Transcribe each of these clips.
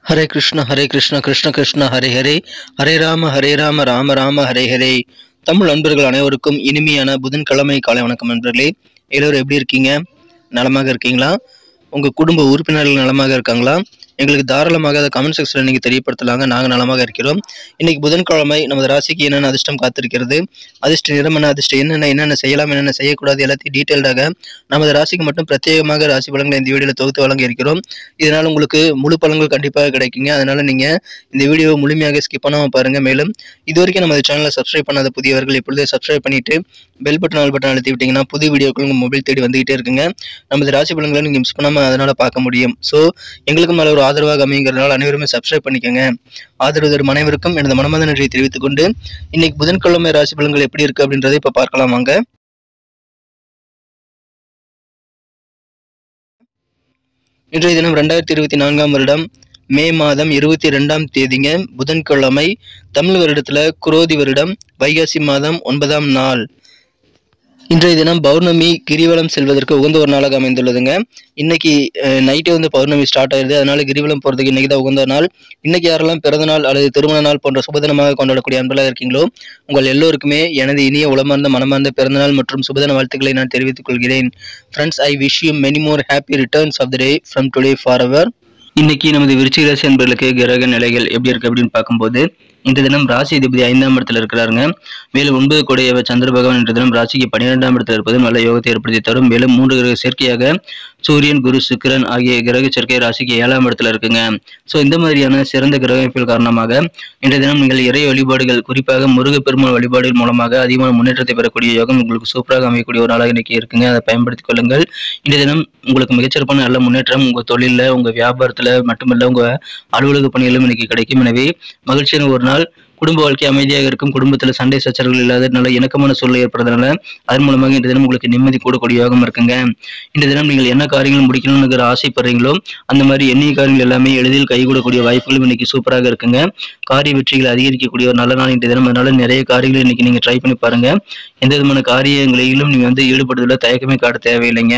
ஹரே கிருஷ்ண கிருஷ்ண கிருஷ்ண ஹரே ஹரே, ஹரே ராம ராம ராம ஹரே ஹரே. தமிழ் நண்பர்கள் அனைவருக்கும் இனிமையான புதன்கிழமை காலை வணக்கம் நண்பர்களே. எல்லோரும் எப்படி இருக்கீங்க? நலமாக இருக்கீங்களா? உங்கள் குடும்ப உறுப்பினர்கள் நலமாக இருக்காங்களா? எங்களுக்கு தாராளமாக அதை கமெண்ட் செக்ஷனில் நீங்கள் தெரியப்படுத்தலாங்க. நாங்கள் நலமாக இருக்கிறோம். இன்னைக்கு புதன்கிழமை நமது ராசிக்கு என்னென்ன அதிர்ஷ்டம் காத்திருக்கிறது, அதிர்ஷ்ட நிறம் என்ன, அதிர்ஷ்டம் என்னென்ன செய்யலாம், என்னென்ன செய்யக்கூடாது, எல்லாத்தையும் டீட்டெயில்டாக நமது ராசிக்கு மட்டும் பிரத்யேகமாக ராசி பலன்களை இந்த வீடியோவில் தொகுத்து வழங்க இருக்கிறோம். இதனால் உங்களுக்கு முழு பலன்கள் கண்டிப்பாக கிடைக்குங்க. அதனால் நீங்கள் இந்த வீடியோவை முழுமையாக ஸ்கிப் பண்ணாமல் பாருங்கள். மேலும் இது வரைக்கும் நமது சேனலை சப்ஸ்கிரைப் பண்ணாத புதியவர்கள் இப்பொழுதே சப்ஸ்கிரைப் பண்ணிவிட்டு பெல் பட்டன் அழுத்தி விட்டிங்கன்னா புதிய வீடியோக்கள் உங்கள் மொபைல் தேடி வந்துகிட்டே இருக்குங்க. நமது ராசி பலன்களை நீங்கள் மிஸ் பண்ணாமல் அதனால் பார்க்க முடியும். ஸோ எங்களுக்கு மேலே ஒரு ஆதரவாக அமைங்கிறதுனால அனைவருமே சப்ஸ்கிரைப் பண்ணிக்கோங்க. ஆதரவு தரும் அனைவருக்கும் எனது மனமார்ந்த நன்றியை தெரிவித்துக் கொண்டு இன்னைக்கு புதன்கிழமை ராசி பலன்கள் எப்படி இருக்கு அப்படின்றதை இப்ப பார்க்கலாம் வாங்க. இன்றைய தினம் 2024 வருடம் மே மாதம் 22ஆம் தேதிங்க, புதன்கிழமை. தமிழ் வருடத்துல குரோதி வருடம் வைகாசி மாதம் 9ஆம் நாள். இன்றைய தினம் பௌர்ணமி கிரிவலம் செல்வதற்கு உகந்த ஒரு நாளாக அமைந்துள்ளதுங்க. இன்னைக்கு நைட்டே பௌர்ணமி ஸ்டார்ட் ஆயிடுது. அதனால கிரிவலம் போறதுக்கு இன்னைக்கு தான் உகந்த நாள். இன்னைக்கு யாரெல்லாம் பிறந்த நாள் அல்லது திருமண நாள் போன்ற சுபதினமாக கொண்டாடக்கூடிய அன்பர்களாக இருக்கீங்களோ உங்கள் எல்லோருக்குமே எனது இனிய உளமார்ந்த மனமார்ந்த பிறந்தநாள் மற்றும் சுபதின வாழ்த்துக்களை நான் தெரிவித்துக் கொள்கிறேன். Friends, I wish you many more happy returns of the day from today for ever. இன்னைக்கு நமது விருச்சிக ராசி அன்பர்களுக்கு கிரக நிலைகள் எப்படி இருக்கு அப்படின்னு பார்க்கும்போது, இந்த தினம் ராசி அதிபதி 5ஆம் இடத்துல இருக்கிறாருங்க. மேலும் 9 கோடியவ சந்திர பகவான் இன்ற தினம் ராசிக்கு 12ஆம் இடத்துல இருப்பது நல்ல யோகத்தை ஏற்படுத்தி தரும். மேலும் 3 கிரக சேர்க்கையாக சூரியன், குரு, சுக்கிரன் ஆகிய கிரக சேர்க்கை ராசிக்கு 7ஆம் இடத்துல இருக்குங்க. ஸோ இந்த மாதிரியான சிறந்த கிரக அமைப்புகள் காரணமாக இன்றைய தினம் நீங்கள் இறை வழிபாடுகள், குறிப்பாக முருகப்பெருமாள் வழிபாடுகள் மூலமாக அதிகமான முன்னேற்றத்தை பெறக்கூடிய யோகம் உங்களுக்கு சூப்பராக அமையக்கூடிய ஒரு நாளாக இன்னைக்கு இருக்குங்க. அதை பயன்படுத்திக் கொள்ளுங்கள். இன்றைய தினம் உங்களுக்கு மிகச்சிறப்பான நல்ல முன்னேற்றம் உங்கள் தொழிலில், உங்கள் வியாபாரத்தில் மட்டுமல்ல உங்கள் அலுவலக பணிகளும் இன்னைக்கு கிடைக்கும். எனவே மகிழ்ச்சியான ஒரு நாள். குடும்ப வாழ்க்கை அமைதியாக இருக்கும். குடும்பத்தில் சண்டை சச்சரவுகள் இல்லாத நல்ல இணக்கமான சூழ்நிலை ஏற்படுறதுனால அதன் மூலமாக இந்த தினம் உங்களுக்கு நிம்மதி கூடக்கூடிய யோகம் இருக்குங்க. இந்த தினம் நீங்கள் என்ன காரியங்கள் முடிக்கணும்னு ஆசைப்படுறீங்களோ அந்த மாதிரி எண்ணிய காரியங்கள் எல்லாமே எளிதில் கைகூடக்கூடிய வாய்ப்புகளும் இன்னைக்கு சூப்பராக இருக்குங்க. காரிய வெற்றிகளை அதிகரிக்கக்கூடிய ஒரு நல்ல நாள் இன்றைய தினம். அதனால நிறைய காரியங்கள் இன்னைக்கு நீங்க ட்ரை பண்ணி பாருங்க. எந்த விதமான காரியங்களிலும் நீங்க ஈடுபடுவதில் தயக்கமே காட்ட தேவையில்லைங்க.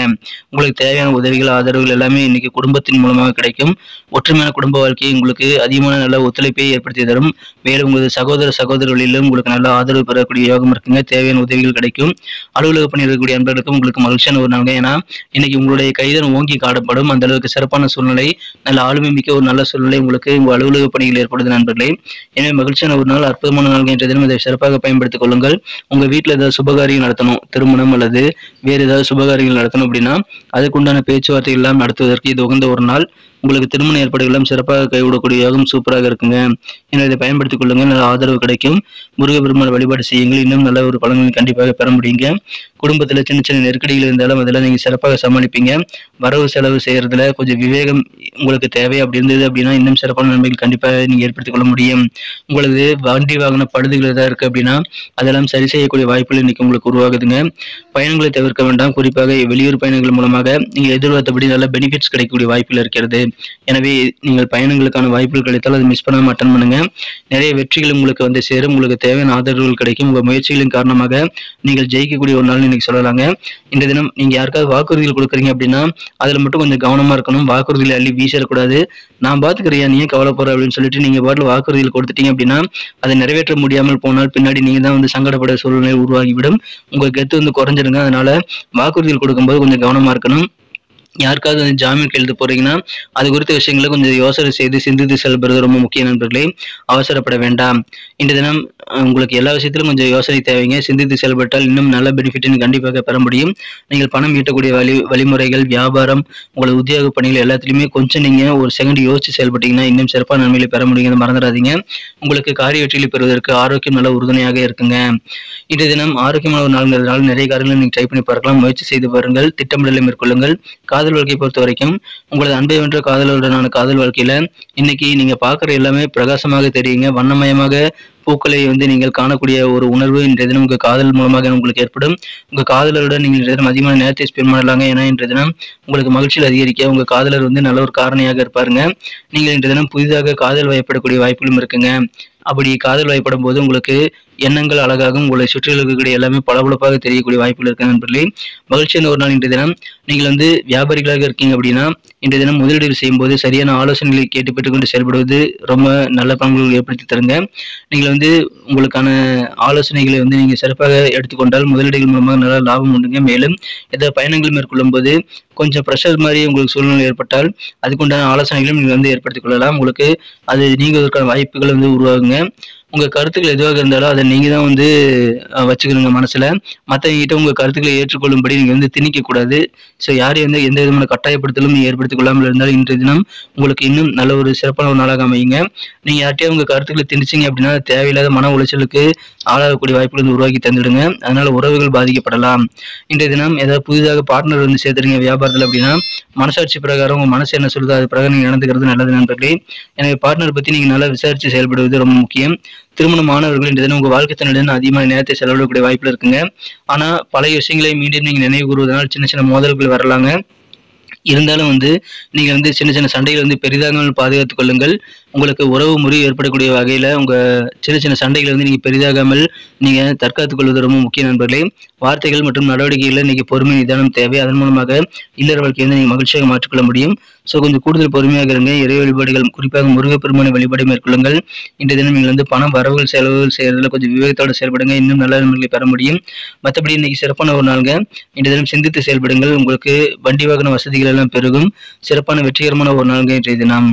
உங்களுக்கு தேவையான உதவிகள், ஆதரவுகள் எல்லாமே இன்னைக்கு குடும்பத்தின் மூலமாக கிடைக்கும். ஒற்றுமையான குடும்ப வாழ்க்கையை உங்களுக்கு அதிகமான நல்ல ஒத்துழைப்பை ஏற்படுத்தி தரும். மேலும் உங்களது சகோதரர்களிலும் உங்களுக்கு நல்ல ஆதரவு பெறக்கூடிய யோகம் இருக்குங்க. தேவையான உதவிகள் கிடைக்கும். அலுவலக பணி இருக்கக்கூடிய அன்பர்களுக்கும் உங்களுக்கு மகிழ்ச்சியான ஒரு நாள். ஏன்னா இன்னைக்கு உங்களுடைய கைதன் ஓங்கி காணப்படும். அந்த அளவுக்கு சிறப்பான சூழ்நிலை, நல்ல ஆளுமை மிக்க ஒரு நல்ல சூழ்நிலை உங்களுக்கு உங்கள் அலுவலக பணிகள் ஏற்படுது நண்பர்களே. எனவே மகிழ்ச்சியான ஒரு நாள், அற்புதமான நாள் என்ற தினம் இதை சிறப்பாக பயன்படுத்திக் கொள்ளுங்கள். உங்க வீட்டில் ஏதாவது சுபகாரியம் நடத்தணும், திருமணம் அல்லது வேறு ஏதாவது சுபகாரியங்கள் நடத்தணும் அப்படின்னா அதுக்குண்டான பேச்சுவார்த்தை எல்லாம் நடத்துவதற்கு இது உகந்த ஒரு நாள். உங்களுக்கு திருமண ஏற்பாடுகள் எல்லாம் சிறப்பாக கைவிடக்கூடிய யோகம் சூப்பராக இருக்குங்க. எனவே இதை பயன்படுத்திக் கொள்ளுங்க. நல்ல ஆதரவு கிடைக்கும். முருகப்பெருமாள் வழிபாடு செய்யுங்கள். இன்னும் நல்ல ஒரு பலன்களை கண்டிப்பாக பெற முடியுங்க. குடும்பத்தில் சின்ன சின்ன நெருக்கடிகள் இருந்தாலும் அதெல்லாம் நீங்கள் சிறப்பாக சமாளிப்பீங்க. வரவு செலவு செய்யறதுல கொஞ்சம் விவேகம் உங்களுக்கு தேவை. அப்படி இருந்தது அப்படின்னா இன்னும் சிறப்பான நன்மைகள் கண்டிப்பாக நீங்கள் ஏற்படுத்திக் கொள்ள முடியும். உங்களது வண்டி வாகன பழுதுகள் ஏதாவது இருக்கு அப்படின்னா அதெல்லாம் சரி செய்யக்கூடிய வாய்ப்புகள் இன்னைக்கு உங்களுக்கு உருவாகுதுங்க. பயணங்களை தவிர்க்க வேண்டாம். குறிப்பாக வெளியூர் பயணங்கள் மூலமாக நீங்கள் எதிர்பார்த்தபடி நல்ல பெனிஃபிட்ஸ் கிடைக்கக்கூடிய வாய்ப்புகள் இருக்கிறது. எனவே நீங்கள் பயணங்களுக்கான வாய்ப்புகள் கிடைத்தால் அதை மிஸ் பண்ணாம அட்டன் பண்ணுங்க. நிறைய வெற்றிகள் உங்களுக்கு சேரும். உங்களுக்கு தேவையான ஆதரவுகள் கிடைக்கும். உங்கள் முயற்சிகளின் காரணமாக நீங்கள் ஜெயிக்கக்கூடிய ஒரு நாள் இன்னைக்கு சொல்லலாங்க. இந்த தினம் நீங்க யாருக்காவது வாக்குறுதிகள் கொடுக்குறீங்க அப்படின்னா அதுல மட்டும் கொஞ்சம் கவனமா இருக்கணும். வாக்குறுதிகளை அள்ளி வீசிடக்கூடாது. நான் பாத்துக்கிறியா, நீ கவலைப்படுற அப்படின்னு சொல்லிட்டு நீங்க பாட்டில் வாக்குறுதிகள் கொடுத்துட்டீங்க அப்படின்னா அதை நிறைவேற்ற முடியாமல் போனால் பின்னாடி நீங்க தான் சங்கடப்பட சூழ்நிலை உருவாகிவிடும். உங்க கெத்து குறைஞ்சிருங்க. அதனால வாக்குறுதிகள் கொடுக்கும்போது கொஞ்சம் கவனமா இருக்கணும். யாருக்காவது ஜாமீன் கையெழுத்து போறீங்கன்னா அது குறித்த விஷயங்களை கொஞ்சம் யோசனை செய்து சிந்தித்து செயல்படுறது ரொம்ப முக்கிய நண்பர்களே. அவசரப்பட வேண்டாம். இந்த தினம் உங்களுக்கு எல்லா விஷயத்திலும் கொஞ்சம் யோசனை தேவைங்க. சிந்தித்து செயல்பட்டால் இன்னும் நல்ல பெனிஃபிட் கண்டிப்பாக பெற முடியும். நீங்கள் பணம் ஈட்டக்கூடிய வழிமுறைகள், வியாபாரம், உங்களது உத்தியோக பணிகள் எல்லாத்திலுமே கொஞ்சம் நீங்க ஒரு செகண்ட் யோசிச்சு செயல்பட்டீங்கன்னா இன்னும் சிறப்பான நன்மைகளை பெற முடியும். மறந்துடாதீங்க. உங்களுக்கு காரிய வெற்றிகளை பெறுவதற்கு ஆரோக்கியம் நல்ல உறுதுணையாக இருக்குங்க. இந்த தினம் ஆரோக்கியமான ஒரு நாள்ங்கிறதுனால நிறைய காரியங்களை நீங்க ட்ரை பண்ணி பார்க்கலாம். முயற்சி செய்து பாருங்கள். திட்டமிடலை மேற்கொள்ளுங்கள். காதல் வாழ்க்கையை பொறுத்த வரைக்கும் உங்களது அன்பை வென்ற காதலருடனான காதல் வாழ்க்கையில இன்னைக்கு நீங்க பாக்குற எல்லாமே பிரகாசமாக தெரியுங்க. வண்ணமயமாக பூக்களை நீங்கள் காணக்கூடிய ஒரு உணர்வு இன்றைய தினம் உங்க காதல் மூலமாக உங்களுக்கு ஏற்படும். உங்க காதலருடன் நீங்கள் இன்றைய தினம் அதிகமான நேரத்தை ஸ்பெண்ட் பண்ணலாங்க. ஏன்னா இன்றைய தினம் உங்களுக்கு மகிழ்ச்சியில் அதிகரிக்க உங்க காதலர் நல்ல ஒரு காரணியாக இருப்பாருங்க. நீங்கள் இன்றைய தினம் புதிதாக காதல் வயப்படக்கூடிய வாய்ப்புகளும் இருக்குங்க. அப்படி காதல் வயப்படும் போது உங்களுக்கு எண்ணங்கள் அழகாகவும் உங்களை சுற்றிலும் இருக்கக்கூடிய எல்லாமே பளபளப்பாக தெரியக்கூடிய வாய்ப்புகள் இருக்கு நண்பர்களே. மகிழ்ச்சியான ஒரு நாள் இன்றைய தினம். நீங்கள் வந்து வியாபாரிகளாக இருக்கீங்க அப்படின்னா இன்றைய தினம் முதலீடு செய்யும்போது சரியான ஆலோசனைகளை கேட்டு பெற்றுக்கொண்டு செயல்படுவது ரொம்ப நல்ல பலன்களை ஏற்படுத்தி தருங்க. நீங்கள் வந்து உங்களுக்கான ஆலோசனைகளை வந்து நீங்கள் சிறப்பாக எடுத்துக்கொண்டால் முதலீடுகள் மூலமாக நல்ல லாபம் உண்டுங்க. மேலும் எந்த பயணங்கள் மேற்கொள்ளும் போது கொஞ்சம் ப்ரெஷர் மாதிரி உங்களுக்கு சூழ்நிலை ஏற்பட்டால் அதுக்குண்டான ஆலோசனைகளும் நீங்கள் வந்து ஏற்படுத்திக் கொள்ளலாம். உங்களுக்கு அது நீங்குவதற்கான வாய்ப்புகள் வந்து உருவாகுங்க. உங்கள் கருத்துக்கள் எதுவாக இருந்தாலும் அதை நீங்கள் தான் வந்து வச்சுக்கணுங்க மனசில். மற்றவங்கிட்ட உங்கள் கருத்துக்களை ஏற்றுக்கொள்ளும்படி நீங்கள் வந்து திணிக்கக்கூடாது. ஸோ யாரையும் வந்து எந்த விதமான கட்டாயப்படுத்தலும் நீங்கள் ஏற்படுத்திக் கொள்ளாமல் இருந்தால் இன்றைய தினம் உங்களுக்கு இன்னும் நல்ல ஒரு சிறப்பான ஒரு நாளாக அமையுங்க. நீங்கள் யார்ட்டையும் உங்கள் கருத்துக்களை திணிச்சிங்க அப்படின்னா தேவையில்லாத மன உளைச்சலுக்கு ஆளாகக்கூடிய வாய்ப்புகள் வந்து உருவாக்கி தந்துடுங்க. அதனால் உறவுகள் பாதிக்கப்படலாம். இன்றைய தினம் ஏதாவது புதிதாக பார்ட்னர் வந்து சேர்த்துறீங்க வியாபாரத்தில் அப்படின்னா மனசாட்சி பிரகாரம் உங்கள் மனசு என்ன சொல்லுதோ அது பிரகாரம் நீங்கள் நடந்துக்கிறது நல்லது நண்பர்களே. எனவே பார்ட்னர் பற்றி நீங்கள் நல்லா விசாரித்து செயல்படுவது ரொம்ப முக்கியம். திருமணமானவர்கள் இன்றைய தினம் உங்கள் வாழ்க்கை துணையுடன் அதிகமான நேரத்தை செலவிடக்கூடிய வாய்ப்புகள் இருக்குங்க. ஆனால் பழைய விஷயங்களை மீண்டும் நீங்கள் நினைவு கூறுவதனால் சின்ன சின்ன மோதல்கள் வரலாங்க. இருந்தாலும் வந்து நீங்கள் வந்து சின்ன சின்ன சண்டைகள் வந்து பெரிதாகாமல் பாதுகாத்துக் கொள்ளுங்கள். உங்களுக்கு உறவு முறை ஏற்படக்கூடிய வகையில் உங்கள் சின்ன சின்ன சண்டைகளை வந்து நீங்கள் பெரிதாகாமல் நீங்கள் தற்காத்துக் கொள்வது ரொம்ப முக்கிய நண்பர்களே. வார்த்தைகள் மற்றும் நடவடிக்கைகளில் இன்றைக்கி பொறுமை நிதானம் தேவை. அதன் மூலமாக இல்லற வாழ்க்கையை வந்து நீங்கள் மகிழ்ச்சியாக மாற்றிக்கொள்ள முடியும். ஸோ கொஞ்சம் கூடுதல் பொறுமையாக இருங்க. இறை வழிபாடுகள் குறிப்பாக முருகப்பெருமான வழிபாடு மேற்கொள்ளுங்கள். இன்றைய தினம் நீங்கள் வந்து பணம் வரவுகள் செலவுகள் செய்கிறதுல கொஞ்சம் விவேகத்தோடு செயல்படுங்க. இன்னும் நல்ல நன்மைகளை பெற முடியும். மற்றபடி இன்னைக்கு சிறப்பான ஒரு நாளுங்க. இன்றைய தினம் சிந்தித்து செயல்படுங்கள். உங்களுக்கு வண்டி வாகன வசதிகள் எல்லாம் பெருகும். சிறப்பான வெற்றிகரமான ஒரு நாளுங்க இன்றைய தினம்.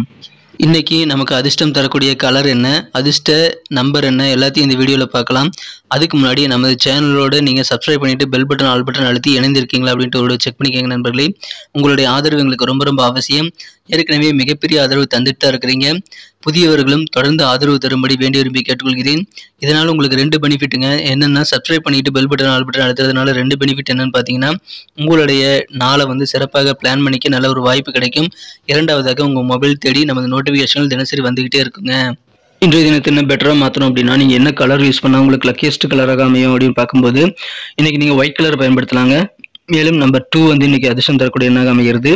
இன்னைக்கு நமக்கு அதிர்ஷ்டம் தரக்கூடிய கலர் என்ன, அதிர்ஷ்ட நம்பர் என்ன எல்லாத்தையும் இந்த வீடியோவில் பார்க்கலாம். அதுக்கு முன்னாடி நமது சேனலோட நீங்கள் சப்ஸ்கிரைப் பண்ணிவிட்டு பெல் பட்டன் ஆல் பட்டன் அழுத்தி இணைந்திருக்கீங்களா அப்படின்ட்டு ஒரு செக் பண்ணிக்கோங்க நண்பர்களே. உங்களுடைய ஆதரவு எங்களுக்கு ரொம்ப ரொம்ப அவசியம். ஏற்கனவே மிகப்பெரிய ஆதரவு தந்துட்டு தான் இருக்கிறீங்க. புதியவர்களும் தொடர்ந்து ஆதரவு தரும்படி வேண்டி விரும்பி கேட்டுக்கொள்கிறேன். இதனால் உங்களுக்கு 2 பெனிஃபிட்டுங்க. என்னென்னா சப்ஸ்கிரைப் பண்ணிவிட்டு பெல் பட்டன் ஆல் பட்டன் அழுத்துறதுனால 2 பெனிஃபிட் என்னென்னு பார்த்தீங்கன்னா உங்களுடைய நாளை வந்து சிறப்பாக பிளான் பண்ணிக்க நல்ல ஒரு வாய்ப்பு கிடைக்கும். இரண்டாவதாக உங்கள் மொபைல் தேடி நமது நோட்டிஃபிகேஷன்கள் தினசரி வந்துக்கிட்டே இருக்குங்க. இன்றைய தினத்தை என்ன பெட்டராக மாற்றணும் அப்படின்னா நீங்கள் என்ன கலர் யூஸ் பண்ணால் உங்களுக்கு லக்கியஸ்ட் கலராக அமையும் அப்படின்னு பார்க்கும்போது இன்றைக்கி நீங்கள் ஒயிட் கலர் பயன்படுத்தலாங்க. மேலும் நம்பர் 2 வந்து இன்னைக்கு அதிர்ஷ்டம் தரக்கூடிய எண்ணாக அமைகிறது.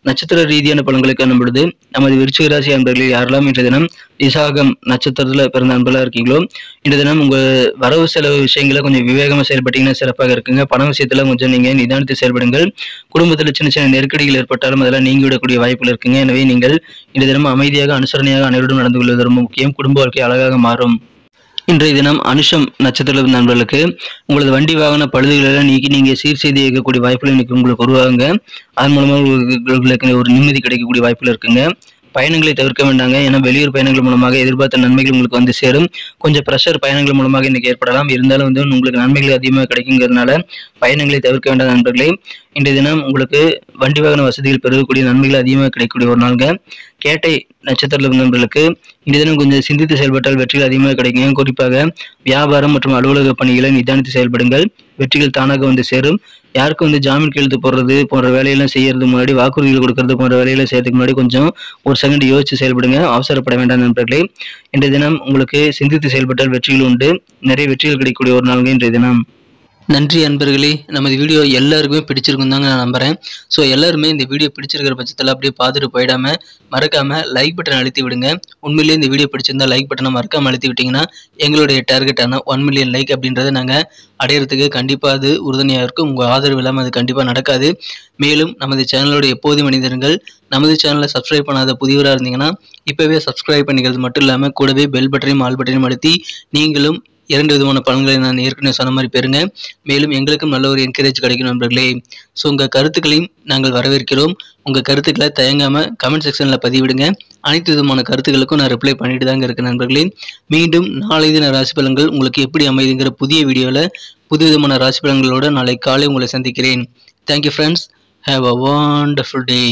நட்சத்திர ரீதியான பலன்களை காணும் பொழுது நமது விருச்சிக ராசி அன்பர்களில் யாரெல்லாம் இன்றைய தினம் விசாகம் நட்சத்திரத்தில் பிறந்த அன்பர்களாக இருக்கீங்களோ இன்றைய தினம் உங்கள் வரவு செலவு விஷயங்களை கொஞ்சம் விவேகமாக செயல்பட்டீங்கன்னா சிறப்பாக இருக்குங்க. பண விஷயத்தில் கொஞ்சம் நீங்கள் நிதானித்து செயல்படுங்கள். குடும்பத்தில் சின்ன சின்ன நெருக்கடிகள் ஏற்பட்டாலும் அதெல்லாம் நீங்கி விடக்கூடிய வாய்ப்புகள் இருக்குங்க. எனவே நீங்கள் இன்றைய தினம் அமைதியாக அனுசரணையாக அனைவருடன் நடந்து கொள்வது ரொம்ப முக்கியம். குடும்ப வாழ்க்கை அழகாக மாறும். இன்றைய தினம் அனுஷம் நட்சத்திர நண்பர்களுக்கு உங்களது வண்டி வாகன பழுதுகளெல்லாம் நீக்கி நீங்கள் சீர் செய்து இயக்கக்கூடிய வாய்ப்புகள் இன்னைக்கு உங்களுக்கு உருவாகுங்க. அதன் மூலமாக உங்களுக்கு ஒரு நிம்மதி கிடைக்கக்கூடிய வாய்ப்புகள் இருக்குங்க. பயணங்களை தவிர்க்க வேண்டாங்க. ஏன்னா வெளியூர் பயணங்கள் மூலமாக எதிர்பார்த்த நன்மைகள் உங்களுக்கு வந்து சேரும். கொஞ்சம் ப்ரெஷர் பயணங்கள் மூலமாக இன்னைக்கு ஏற்படலாம். இருந்தாலும் வந்து உங்களுக்கு நன்மைகள் அதிகமாக கிடைக்குங்கிறதுனால பயணங்களை தவிர்க்க வேண்டாம் நண்பர்களே. இன்றைய தினம் உங்களுக்கு வண்டி வாகன வசதிகள் பெறக்கூடிய நன்மைகள் அதிகமாக கிடைக்கக்கூடிய ஒரு நாளுங்க. கேட்டை நட்சத்திர நண்பர்களுக்கு இன்றைய தினம் கொஞ்சம் சிந்தித்து செயல்பட்டால் வெற்றிகள் அதிகமாக கிடைக்குங்க. குறிப்பாக வியாபாரம் மற்றும் அலுவலக பணிகளை நிதானித்து செயல்படுங்கள். வெற்றிகள் தானாக வந்து சேரும். யாருக்கும் வந்து ஜாமீன் கையெழுத்து போடுறது போன்ற வேலையெல்லாம் செய்யறதுக்கு முன்னாடி வாக்குறுதிகள் கொடுக்கறது போன்ற வேலைகளை செய்யறதுக்கு முன்னாடி கொஞ்சம் ஒரு செகண்ட் யோசிச்சு செயல்படுங்க. அவசரப்பட வேண்டாம் நண்பர்களே. இன்றைய தினம் உங்களுக்கு சிந்தித்து செயல்பட்டால் வெற்றிகள் உண்டு. நிறைய வெற்றிகள் கிடைக்கக்கூடிய ஒரு நாளுங்க இன்றைய தினம். நன்றி அன்பர்களே. நமது வீடியோ எல்லாருக்குமே பிடிச்சிருக்கும் தாங்க நான் நம்புகிறேன். ஸோ எல்லாருமே இந்த வீடியோ பிடிச்சிருக்கிற பட்சத்தில் அப்படியே பார்த்துட்டு போயிடாமல் மறக்காமல் லைக் பட்டன் அழுத்தி விடுங்க. உண்மையிலேயே இந்த வீடியோ பிடிச்சிருந்தா லைக் பட்டனை மறக்காமல் அழுத்தி விட்டிங்கன்னா எங்களுடைய டார்கெட்டான 1 மில்லியன் லைக் அப்படின்றத நாங்கள் அடையிறதுக்கு கண்டிப்பாக அது உறுதுணையாக இருக்கும். உங்கள் ஆதரவு இல்லாமல் அது கண்டிப்பாக நடக்காது. மேலும் நமது சேனலோட எப்போதும் மனிதர்கள் நமது சேனலை சப்ஸ்கிரைப் பண்ணாத புதியவராக இருந்தீங்கன்னா இப்போவே சப்ஸ்கிரைப் பண்ணிக்கிறது மட்டும் இல்லாமல் கூடவே பெல் பட்டனையும் ஆல் பட்டனையும் அழுத்தி நீங்களும் 2 விதமான பலன்களை நான் ஏற்கனவே சொன்ன மாதிரி பெறுங்க. மேலும் எங்களுக்கும் நல்ல ஒரு என்கரேஜ் கிடைக்கும் நண்பர்களே. ஸோ உங்கள் கருத்துக்களையும் நாங்கள் வரவேற்கிறோம். உங்கள் கருத்துக்களை தயங்காமல் கமெண்ட் செக்ஷனில் பதிவிடுங்க. அனைத்து விதமான கருத்துக்களுக்கும் நான் ரிப்ளை பண்ணிட்டு தாங்க இருக்கேன் நண்பர்களே. மீண்டும் நாளை தின ராசி பலன்கள் உங்களுக்கு எப்படி அமைதுங்கிற புதிய வீடியோவில் புது விதமான ராசி பலன்களோடு நாளை காலை உங்களை சந்திக்கிறேன். Thank you friends. Have a wonderful day.